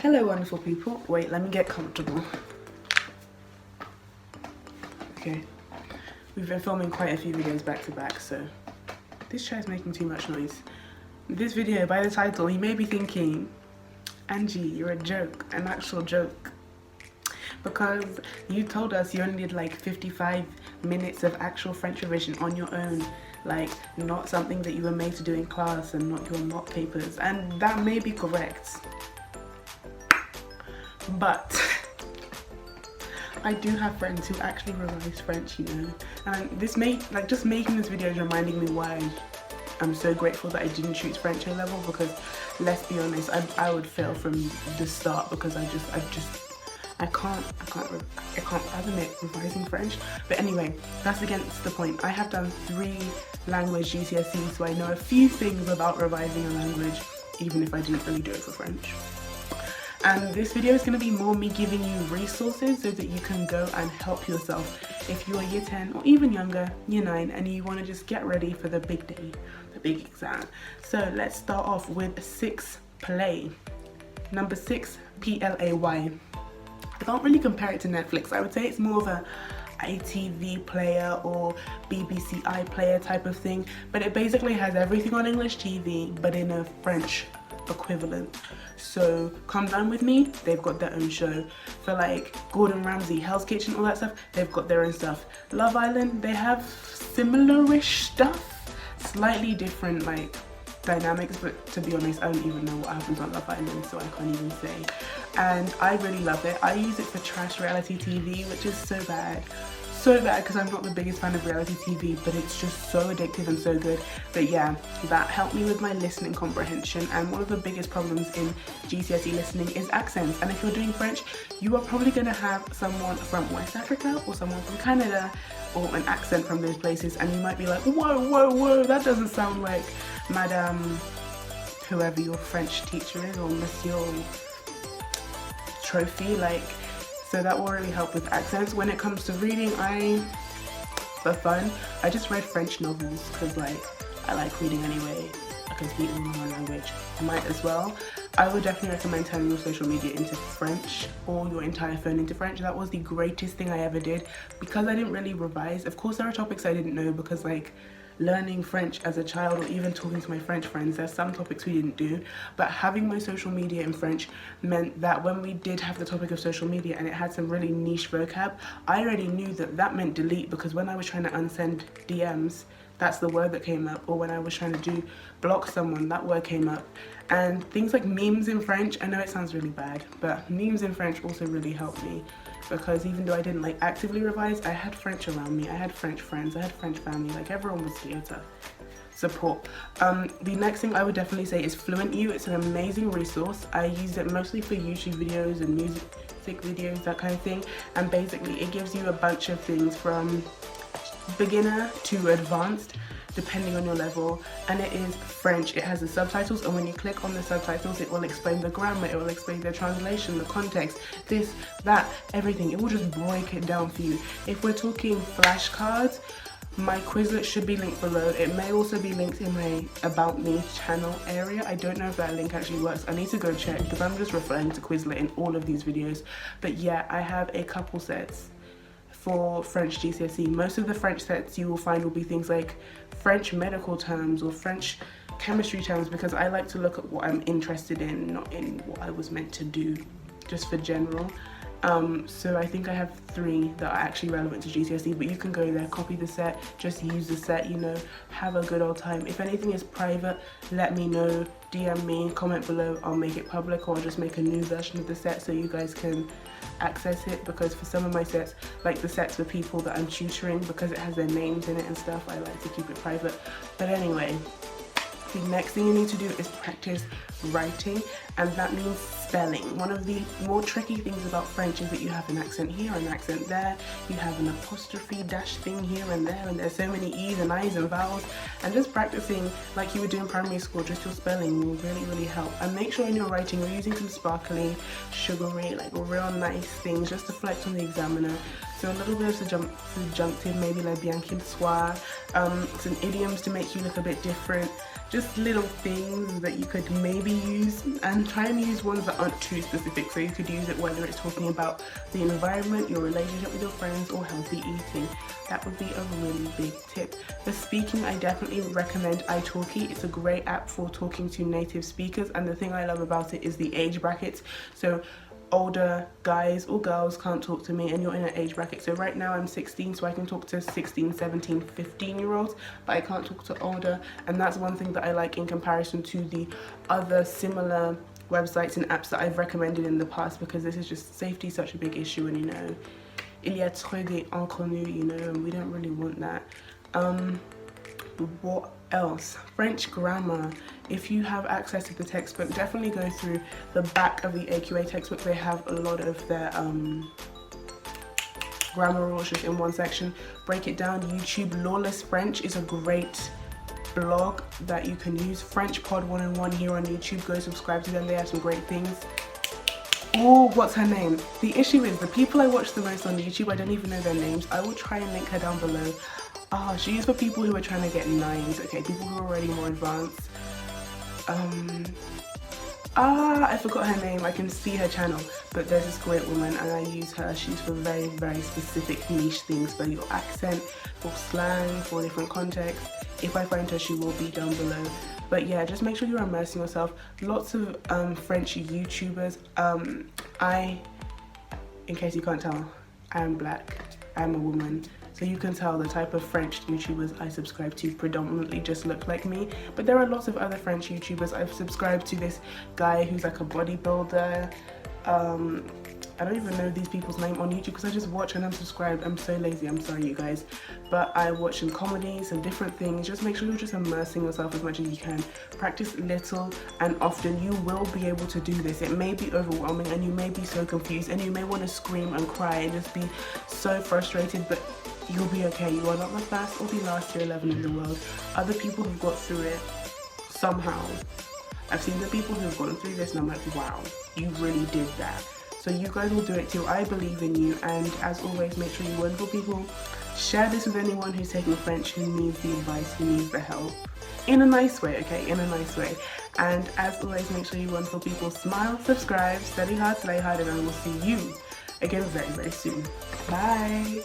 Hello wonderful people. Wait, let me get comfortable. Okay, we've been filming quite a few videos back to back, so this chair is making too much noise. This video, by the title, you may be thinking, Anjy, you're a joke, an actual joke. Because you told us you only did like 55 minutes of actual French revision on your own, like not something that you were made to do in class and not your mock papers, and that may be correct. But I do have friends who actually revise French, you know, and this just making this video is reminding me why I'm so grateful that I didn't choose French A level, because let's be honest, I would fail from the start because I can't fathom it revising French. But anyway, that's against the point. I have done 3 language GCSEs, so I know a few things about revising a language, even if I didn't really do it for French. And this video is going to be more me giving you resources so that you can go and help yourself if you're year 10 or even younger, year 9, and you want to just get ready for the big day, the big exam. So let's start off with 6 play. Number 6, PLAY. I can't really compare it to Netflix. I would say it's more of a ITV player or BBC iPlayer type of thing, but it basically has everything on English TV but in a French equivalent. So Come Dine With Me, they've got their own show. For like Gordon Ramsay, Hell's Kitchen, all that stuff, they've got their own stuff. Love Island, they have similar-ish stuff, slightly different like dynamics, but to be honest, I don't even know what happens on Love Island, so I can't even say. And I really love it. I use it for trash reality TV, which is so bad because I'm not the biggest fan of reality TV, but it's just so addictive and so good. But yeah, that helped me with my listening comprehension, and one of the biggest problems in GCSE listening is accents. And if you're doing French, you are probably going to have someone from West Africa or someone from Canada or an accent from those places, and you might be like, whoa, that doesn't sound like Madame whoever your French teacher is, or Monsieur Trophy, like. So that will really help with accents. When it comes to reading, for fun, I just read French novels because like I like reading anyway. I can speak in my language. I might as well. I would definitely recommend turning your social media into French or your entire phone into French. That was the greatest thing I ever did because I didn't really revise. Of course, there are topics I didn't know because like learning French as a child or even talking to my French friends, there's some topics we didn't do, but having my social media in French meant that when we did have the topic of social media and it had some really niche vocab, I already knew that that meant delete, because when I was trying to unsend DMs, that's the word that came up, or when I was trying to block someone, that word came up. And things like memes in French, I know it sounds really bad, but memes in French also really helped me, because even though I didn't like actively revise, I had French around me, I had French friends, I had French family, like everyone was here to support. The next thing I would definitely say is Fluent. It's an amazing resource. I use it mostly for YouTube videos and music videos, that kind of thing, and basically it gives you a bunch of things from beginner to advanced depending on your level, and it is French. It has the subtitles, and when you click on the subtitles it will explain the grammar, it will explain the translation, the context, this, that, everything. It will just break it down for you. If we're talking flashcards, my Quizlet should be linked below. It may also be linked in my About Me channel area. I don't know if that link actually works. I need to go check because I'm just referring to Quizlet in all of these videos. But yeah, I have a couple sets for French GCSE. Most of the French sets you will find will be things like French medical terms or French chemistry terms, because I like to look at what I'm interested in, not in what I was meant to do, just for general. So I think I have 3 that are actually relevant to GCSE, but you can go there, copy the set, just use the set, you know, have a good old time. If anything is private, let me know, DM me, comment below, I'll make it public, or I'll just make a new version of the set so you guys can access it, because for some of my sets, like the sets for people that I'm tutoring, because it has their names in it and stuff, I like to keep it private. But anyway, the next thing you need to do is practice writing, and that means spelling. One of the more tricky things about French is that you have an accent here, an accent there, you have an apostrophe dash thing here and there, and there's so many E's and I's and vowels, and just practicing like you would do in primary school, just your spelling will really help. And make sure in your writing you're using some sparkly, sugary, like real nice things just to flex on the examiner. So a little bit of subjunctive, maybe like bien qu'il soit, some idioms to make you look a bit different, just little things that you could maybe use, and try and use ones that aren't too specific. So you could use it whether it's talking about the environment, your relationship with your friends, or healthy eating. That would be a really big tip. For speaking, I definitely recommend italki. It's a great app for talking to native speakers, and the thing I love about it is the age brackets. So older guys or girls can't talk to me and you're in an age bracket. So right now I'm 16, so I can talk to 16, 17, 15-year-olds, but I can't talk to older. And that's one thing that I like in comparison to the other similar websites and apps that I've recommended in the past, because this is just safety, such a big issue, and you know, il y a trop d'inconnus, you know, and we don't really want that. What else? French grammar. If you have access to the textbook, definitely go through the back of the AQA textbook. They have a lot of their grammar rules just in one section. Break it down. YouTube Lawless French is a great blog that you can use. French Pod 101 here on YouTube. Go subscribe to them. They have some great things. Oh, what's her name? The issue is the people I watch the most on YouTube, I don't even know their names. I will try and link her down below. She is for people who are trying to get 9s, okay, people who are already more advanced. I forgot her name. I can see her channel, but there's this great woman and I use her. She's for very, very specific niche things, for your accent, for slang, for different contexts. If I find her, she will be down below. But yeah, just make sure you're immersing yourself. Lots of French YouTubers. In case you can't tell, I am black, I'm a woman. So you can tell the type of French YouTubers I subscribe to predominantly just look like me. But there are lots of other French YouTubers. I've subscribed to this guy who's like a bodybuilder. I don't even know these people's name on YouTube because I just watch and unsubscribe. I'm so lazy, I'm sorry you guys. But I watch some comedies and different things. Just make sure you're just immersing yourself as much as you can. Practice little and often. You will be able to do this. It may be overwhelming and you may be so confused and you may want to scream and cry and just be so frustrated, but you'll be okay. You are not the first or the last year 11 in the world. Other people have got through it somehow. I've seen the people who've gone through this and I'm like, wow, you really did that. So you guys will do it too. I believe in you, and as always, make sure you wonderful people share this with anyone who's taking French, who needs the advice, who needs the help. In a nice way, okay? In a nice way. And as always, make sure you wonderful people smile, subscribe, study hard, slay hard, and I will see you again very, very soon. Bye!